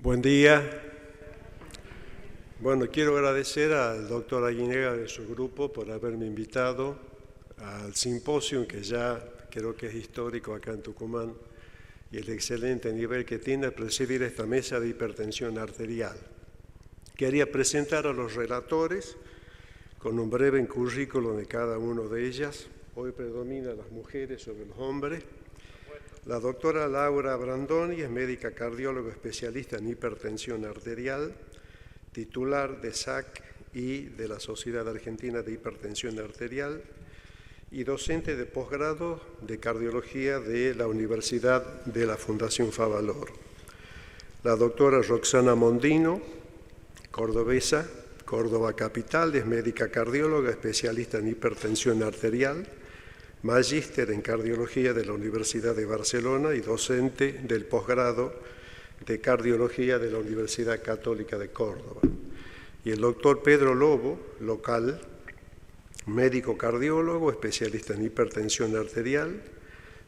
Buen día. Bueno, quiero agradecer al doctor Aguinega de su grupo por haberme invitado al simposio que ya creo que es histórico acá en Tucumán y el excelente nivel que tiene presidir esta mesa de hipertensión arterial. Quería presentar a los relatores con un breve currículo de cada uno de ellas. Hoy predominan las mujeres sobre los hombres. La doctora Laura Brandoni es médica cardióloga especialista en hipertensión arterial, titular de SAC y de la Sociedad Argentina de Hipertensión Arterial y docente de posgrado de cardiología de la Universidad de la Fundación Favaloro. La doctora Roxana Mondino, cordobesa, Córdoba Capital, es médica cardióloga especialista en hipertensión arterial, magíster en cardiología de la Universidad de Barcelona y docente del posgrado de cardiología de la Universidad Católica de Córdoba. Y el doctor Pedro Lobo, local, médico cardiólogo, especialista en hipertensión arterial,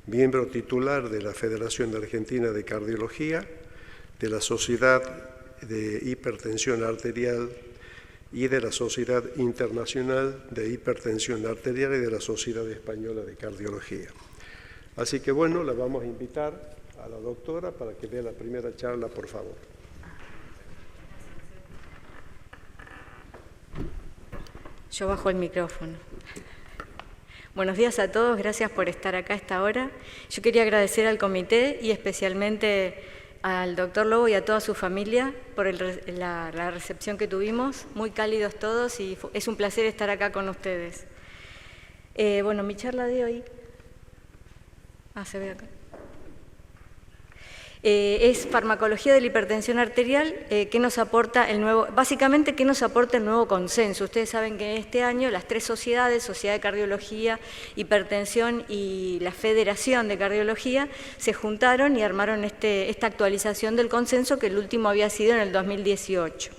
miembro titular de la Federación Argentina de Cardiología, de la Sociedad de Hipertensión Arterial y de la Sociedad Internacional de Hipertensión Arterial y de la Sociedad Española de Cardiología. Así que bueno, la vamos a invitar a la doctora para que dé la primera charla, por favor. Yo bajo el micrófono. Buenos días a todos, gracias por estar acá a esta hora. Yo quería agradecer al comité y especialmente al doctor Lobo y a toda su familia por la recepción que tuvimos, muy cálidos todos y es un placer estar acá con ustedes. Bueno, mi charla de hoy, se ve acá. Es farmacología de la hipertensión arterial, ¿qué nos aporta el nuevo, básicamente qué nos aporta el nuevo consenso? Ustedes saben que este año las tres sociedades, Sociedad de Cardiología, Hipertensión y la Federación de Cardiología, se juntaron y armaron esta actualización del consenso que el último había sido en el 2018.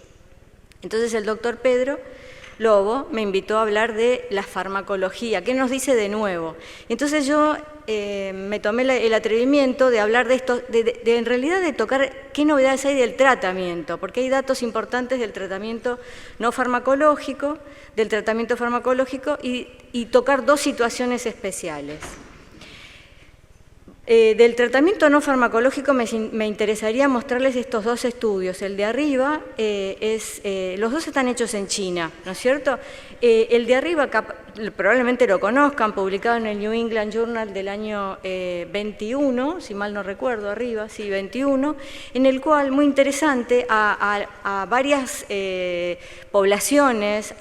Entonces el doctor Pedro Lobo me invitó a hablar de la farmacología, ¿qué nos dice de nuevo? Entonces yo me tomé el atrevimiento de hablar de esto, en realidad de tocar qué novedades hay del tratamiento, porque hay datos importantes del tratamiento no farmacológico, del tratamiento farmacológico y tocar dos situaciones especiales. Del tratamiento no farmacológico me interesaría mostrarles estos dos estudios. El de arriba, los dos están hechos en China, ¿no es cierto? El de arriba probablemente lo conozcan, publicado en el New England Journal del año 21, si mal no recuerdo, arriba, sí, 21, en el cual, muy interesante, a varias poblaciones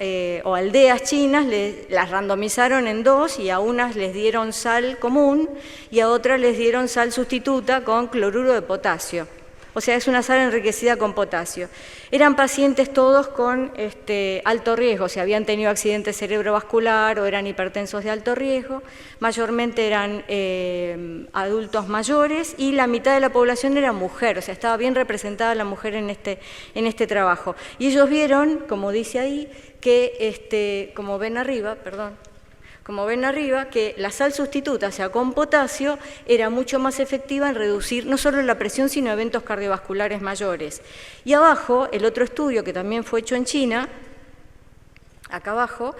o aldeas chinas las randomizaron en dos y a unas les dieron sal común y a otras les dieron sal sustituta con cloruro de potasio. O sea, es una sal enriquecida con potasio. Eran pacientes todos con alto riesgo, o sea, habían tenido accidente cerebrovascular o eran hipertensos de alto riesgo, mayormente eran adultos mayores y la mitad de la población era mujer, o sea, estaba bien representada la mujer en este trabajo. Y ellos vieron, como dice ahí, que, como ven arriba, que la sal sustituta, o sea, con potasio, era mucho más efectiva en reducir no solo la presión, sino eventos cardiovasculares mayores. Y abajo, el otro estudio que también fue hecho en China, acá abajo,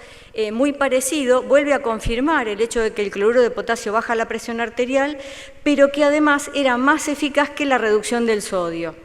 muy parecido, vuelve a confirmar el hecho de que el cloruro de potasio baja la presión arterial, pero que además era más eficaz que la reducción del sodio.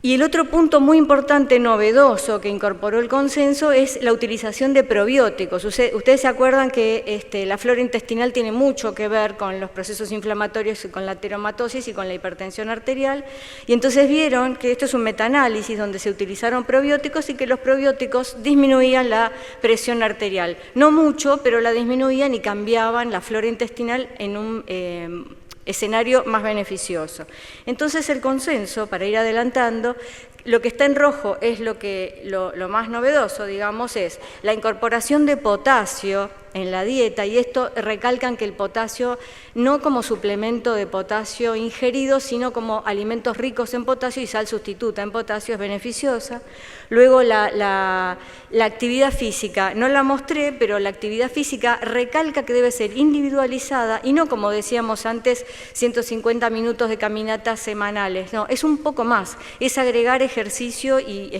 Y el otro punto muy importante, novedoso, que incorporó el consenso es la utilización de probióticos. Ustedes se acuerdan que la flora intestinal tiene mucho que ver con los procesos inflamatorios, con la teromatosis y con la hipertensión arterial, y entonces vieron que esto es un metaanálisis donde se utilizaron probióticos y que los probióticos disminuían la presión arterial. No mucho, pero la disminuían y cambiaban la flora intestinal en un escenario más beneficioso. Entonces el consenso, para ir adelantando, lo que está en rojo es lo más novedoso, digamos, es la incorporación de potasio en la dieta, y esto recalcan que el potasio no como suplemento de potasio ingerido, sino como alimentos ricos en potasio y sal sustituta en potasio es beneficiosa. Luego la actividad física, no la mostré, pero la actividad física recalca que debe ser individualizada y no, como decíamos antes, 150 minutos de caminatas semanales, no, es un poco más, es agregar ejercicio y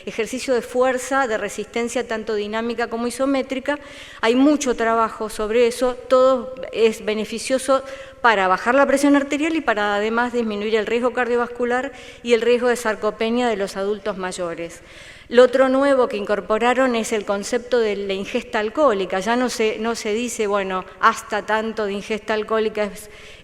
ejercicio de fuerza, de resistencia tanto dinámica como isométrica. Hay mucho trabajo sobre eso, todo es beneficioso para bajar la presión arterial y para además disminuir el riesgo cardiovascular y el riesgo de sarcopenia de los adultos mayores. Lo otro nuevo que incorporaron es el concepto de la ingesta alcohólica. Ya no se dice, bueno, hasta tanto de ingesta alcohólica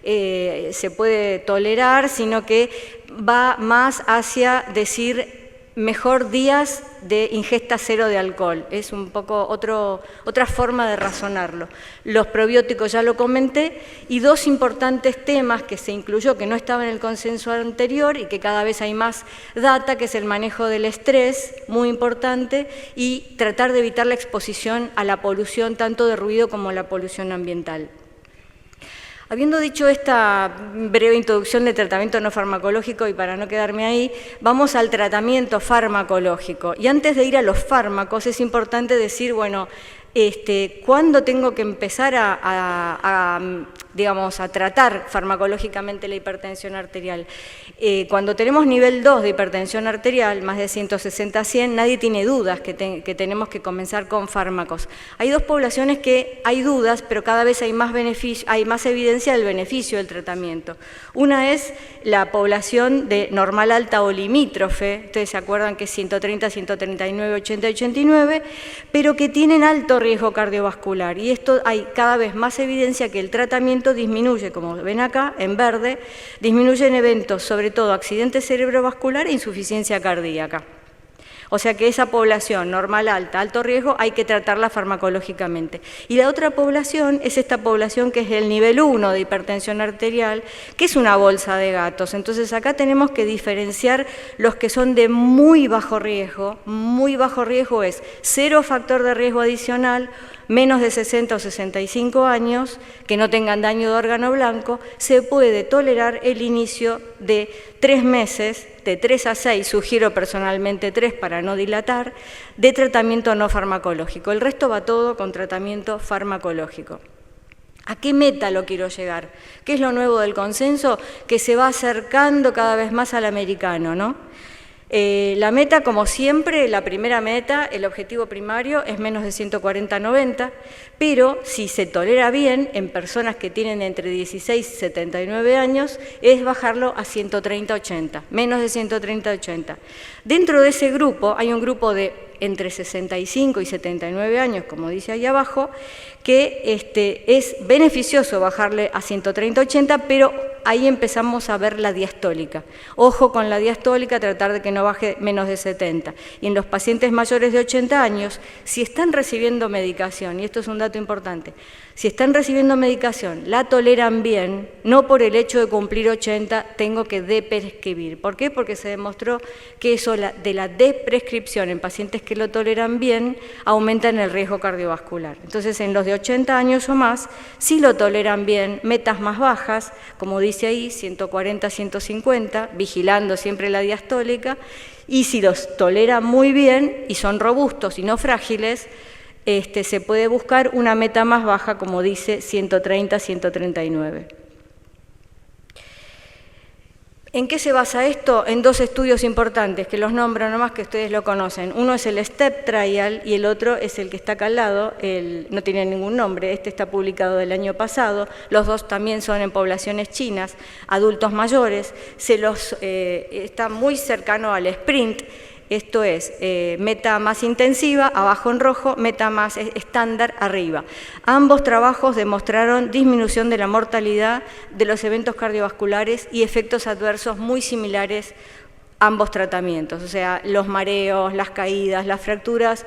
se puede tolerar, sino que va más hacia decir mejor días de ingesta cero de alcohol. Es un poco otra forma de razonarlo. Los probióticos ya lo comenté, y dos importantes temas que se incluyó, que no estaban en el consenso anterior y que cada vez hay más data, que es el manejo del estrés, muy importante, y tratar de evitar la exposición a la polución, tanto de ruido como la polución ambiental. Habiendo dicho esta breve introducción de tratamiento no farmacológico, y para no quedarme ahí, vamos al tratamiento farmacológico. Y antes de ir a los fármacos es importante decir, bueno, ¿cuándo tengo que empezar a tratar farmacológicamente la hipertensión arterial? Cuando tenemos nivel 2 de hipertensión arterial, más de 160/100, nadie tiene dudas que tenemos que comenzar con fármacos. Hay dos poblaciones que hay dudas, pero cada vez hay más evidencia del beneficio del tratamiento. Una es la población de normal alta o limítrofe, ustedes se acuerdan que es 130, 139, 80, 89, pero que tienen alto riesgo cardiovascular, y esto hay cada vez más evidencia que el tratamiento disminuye, como ven acá en verde, disminuye en eventos, sobre todo accidente cerebrovascular e insuficiencia cardíaca. O sea que esa población normal alta, alto riesgo, hay que tratarla farmacológicamente. Y la otra población es esta población que es el nivel 1 de hipertensión arterial, que es una bolsa de gatos. Entonces acá tenemos que diferenciar los que son de muy bajo riesgo. Muy bajo riesgo es 0 factor de riesgo adicional, menos de 60 o 65 años, que no tengan daño de órgano blanco. Se puede tolerar el inicio de 3 meses, de 3 a 6, sugiero personalmente 3 para no dilatar, de tratamiento no farmacológico. El resto va todo con tratamiento farmacológico. ¿A qué meta lo quiero llegar? ¿Qué es lo nuevo del consenso? Que se va acercando cada vez más al americano, ¿no? La meta, como siempre, la primera meta, el objetivo primario es menos de 140/90, pero si se tolera bien en personas que tienen entre 16 y 79 años, es bajarlo a 130/80, menos de 130/80. Dentro de ese grupo hay un grupo de entre 65 y 79 años, como dice ahí abajo, que es beneficioso bajarle a 130/80, pero ahí empezamos a ver la diastólica. Ojo con la diastólica, tratar de que no baje menos de 70. Y en los pacientes mayores de 80 años, si están recibiendo medicación, y esto es un dato importante, si están recibiendo medicación, la toleran bien, no por el hecho de cumplir 80 tengo que deprescribir. ¿Por qué? Porque se demostró que eso de la deprescripción en pacientes que lo toleran bien aumenta en el riesgo cardiovascular. Entonces, en los de 80 años o más, si lo toleran bien, metas más bajas, como dice ahí, 140, 150, vigilando siempre la diastólica, y si los toleran muy bien y son robustos y no frágiles, se puede buscar una meta más baja, como dice, 130, 139. ¿En qué se basa esto? En dos estudios importantes, que los nombro nomás, que ustedes lo conocen. Uno es el STEP Trial y el otro es el que está acá al lado, no tiene ningún nombre, este está publicado del año pasado. Los dos también son en poblaciones chinas, adultos mayores, está muy cercano al SPRINT. Esto es meta más intensiva, abajo en rojo, meta más estándar, arriba. Ambos trabajos demostraron disminución de la mortalidad, de los eventos cardiovasculares y efectos adversos muy similares ambos tratamientos. O sea, los mareos, las caídas, las fracturas,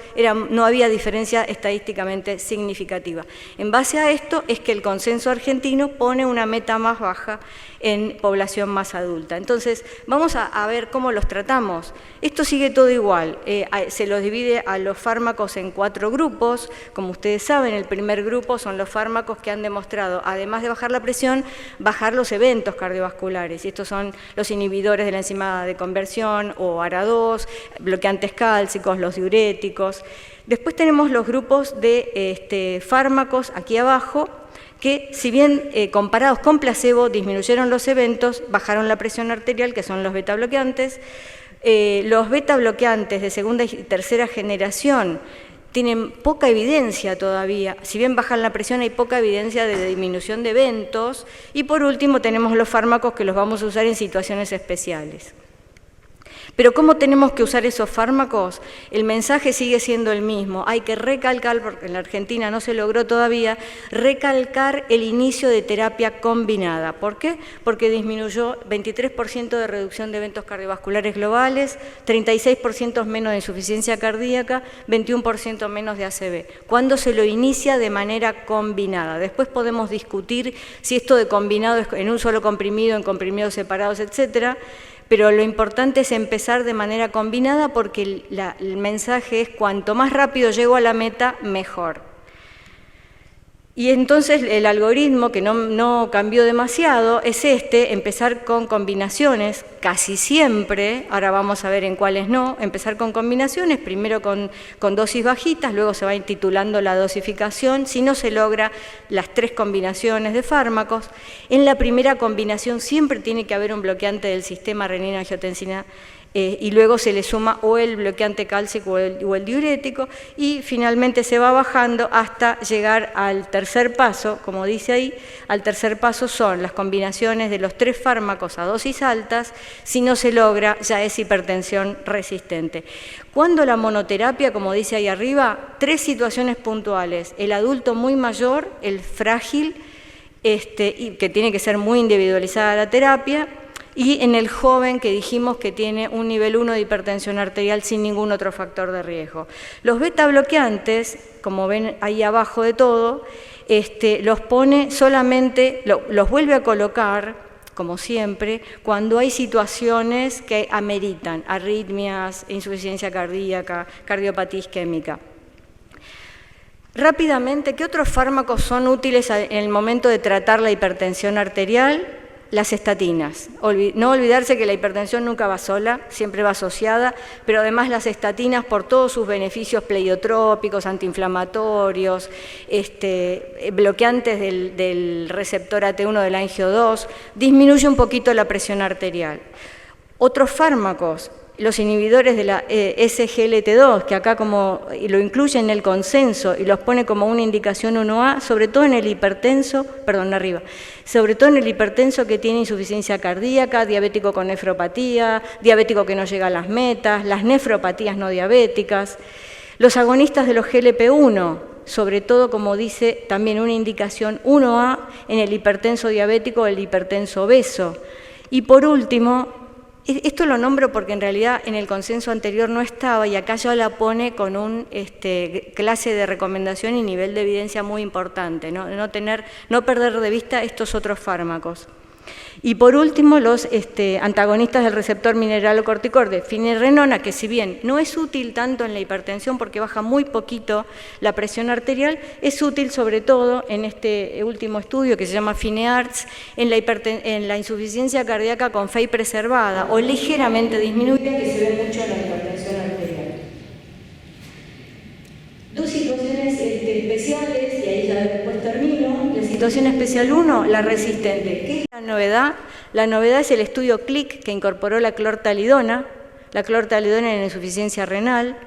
no había diferencia estadísticamente significativa. En base a esto es que el consenso argentino pone una meta más baja en población más adulta. Entonces, vamos a ver cómo los tratamos. Esto sigue todo igual, se los divide a los fármacos en 4 grupos. Como ustedes saben, el primer grupo son los fármacos que han demostrado, además de bajar la presión, bajar los eventos cardiovasculares. Y estos son los inhibidores de la enzima de conversión o ARA2, bloqueantes cálcicos, los diuréticos. Después tenemos los grupos de fármacos aquí abajo, que si bien comparados con placebo disminuyeron los eventos, bajaron la presión arterial, que son los beta bloqueantes. Los beta bloqueantes de segunda y tercera generación tienen poca evidencia todavía, si bien bajan la presión hay poca evidencia de disminución de eventos. Y por último tenemos los fármacos que los vamos a usar en situaciones especiales. Pero ¿cómo tenemos que usar esos fármacos? El mensaje sigue siendo el mismo. Hay que recalcar, porque en la Argentina no se logró todavía, recalcar el inicio de terapia combinada. ¿Por qué? Porque disminuyó 23% de reducción de eventos cardiovasculares globales, 36% menos de insuficiencia cardíaca, 21% menos de ACV. Cuando se lo inicia de manera combinada. Después podemos discutir si esto de combinado es en un solo comprimido, en comprimidos separados, etcétera. Pero lo importante es empezar de manera combinada porque el mensaje es cuanto más rápido llego a la meta, mejor. Y entonces el algoritmo, que no cambió demasiado, es empezar con combinaciones, casi siempre, ahora vamos a ver en cuáles no, empezar con combinaciones, primero con dosis bajitas, luego se va intitulando la dosificación, si no se logra las 3 combinaciones de fármacos. En la primera combinación siempre tiene que haber un bloqueante del sistema renina-angiotensina, y luego se le suma o el bloqueante cálcico o el diurético, y finalmente se va bajando hasta llegar al tercer paso. Como dice ahí, al tercer paso son las combinaciones de los 3 fármacos a dosis altas. Si no se logra, ya es hipertensión resistente. Cuando la monoterapia, como dice ahí arriba, 3 situaciones puntuales: el adulto muy mayor, el frágil, y que tiene que ser muy individualizada la terapia, y en el joven, que dijimos que tiene un nivel 1 de hipertensión arterial sin ningún otro factor de riesgo. Los beta bloqueantes, como ven ahí abajo de todo, los pone solamente, los vuelve a colocar, como siempre, cuando hay situaciones que ameritan arritmias, insuficiencia cardíaca, cardiopatía isquémica. Rápidamente, ¿qué otros fármacos son útiles en el momento de tratar la hipertensión arterial? Las estatinas. No olvidarse que la hipertensión nunca va sola, siempre va asociada, pero además las estatinas, por todos sus beneficios pleiotrópicos, antiinflamatorios, bloqueantes del receptor AT1 del angio 2, disminuye un poquito la presión arterial. Otros fármacos, los inhibidores de la SGLT2, que acá como lo incluye en el consenso y los pone como una indicación 1A, sobre todo en el hipertenso, sobre todo en el hipertenso que tiene insuficiencia cardíaca, diabético con nefropatía, diabético que no llega a las metas, las nefropatías no diabéticas. Los agonistas de los GLP-1, sobre todo, como dice, también una indicación 1A en el hipertenso diabético o el hipertenso obeso. Y por último, esto lo nombro porque en realidad en el consenso anterior no estaba, y acá ya la pone con un clase de recomendación y nivel de evidencia muy importante, no perder de vista estos otros fármacos. Y por último, los antagonistas del receptor mineralocorticoide, finerenona, que si bien no es útil tanto en la hipertensión porque baja muy poquito la presión arterial, es útil sobre todo en este último estudio que se llama FINEARTS, en la insuficiencia cardíaca con FEI preservada o ligeramente disminuida, que se ve mucho en la hipertensión arterial. 2 situaciones especiales, y ahí ya después termino. La situación especial 1, la resistente. ¿Qué es la novedad? La novedad es el estudio CLIC, que incorporó la clortalidona en insuficiencia renal.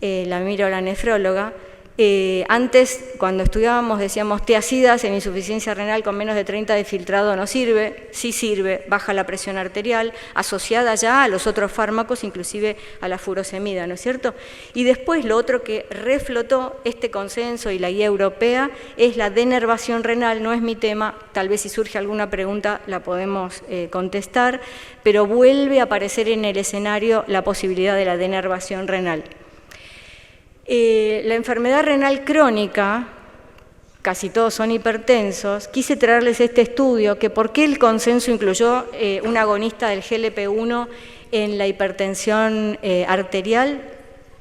La miro a la nefróloga. Antes, cuando estudiábamos, decíamos tiacidas en insuficiencia renal con menos de 30 de filtrado no sirve. Sí sirve, baja la presión arterial, asociada ya a los otros fármacos, inclusive a la furosemida, ¿no es cierto? Y después lo otro que reflotó este consenso y la guía europea es la denervación renal. No es mi tema, tal vez si surge alguna pregunta la podemos contestar, pero vuelve a aparecer en el escenario la posibilidad de la denervación renal. La enfermedad renal crónica casi todos son hipertensos, quise traerles este estudio, que por qué el consenso incluyó un agonista del GLP-1 en la hipertensión arterial,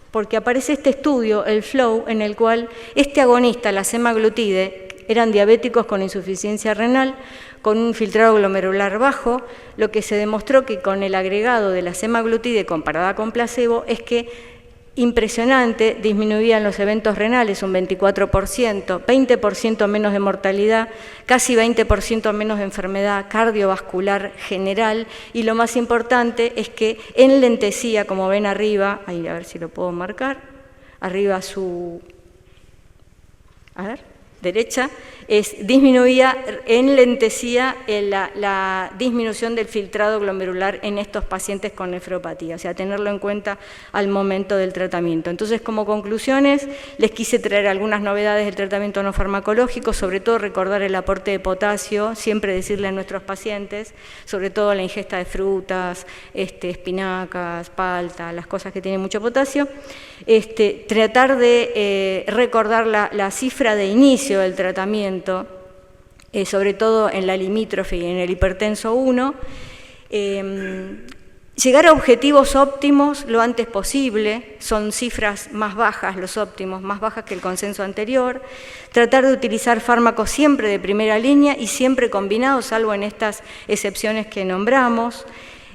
porque aparece este estudio, el FLOW, en el cual este agonista, la semaglutide, eran diabéticos con insuficiencia renal, con un filtrado glomerular bajo. Lo que se demostró que con el agregado de la semaglutide comparada con placebo es que impresionante, disminuían los eventos renales un 24%, 20% menos de mortalidad, casi 20% menos de enfermedad cardiovascular general, y lo más importante es que enlentecía, como ven arriba, ahí a ver si lo puedo marcar, arriba derecha, enlentecía la disminución del filtrado glomerular en estos pacientes con nefropatía, o sea, tenerlo en cuenta al momento del tratamiento. Entonces, como conclusiones, les quise traer algunas novedades del tratamiento no farmacológico, sobre todo recordar el aporte de potasio, siempre decirle a nuestros pacientes, sobre todo la ingesta de frutas, espinacas, palta, las cosas que tienen mucho potasio, tratar de recordar la cifra de inicio del tratamiento, sobre todo en la limítrofe y en el hipertenso 1, llegar a objetivos óptimos lo antes posible, son cifras más bajas, los óptimos, más bajas que el consenso anterior, tratar de utilizar fármacos siempre de primera línea y siempre combinados, salvo en estas excepciones que nombramos,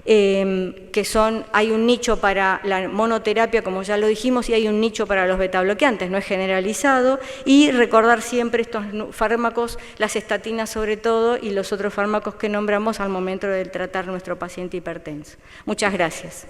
que hay un nicho para la monoterapia, como ya lo dijimos, y hay un nicho para los betabloqueantes, no es generalizado, y recordar siempre estos fármacos, las estatinas sobre todo, y los otros fármacos que nombramos al momento de tratar nuestro paciente hipertenso. Muchas gracias.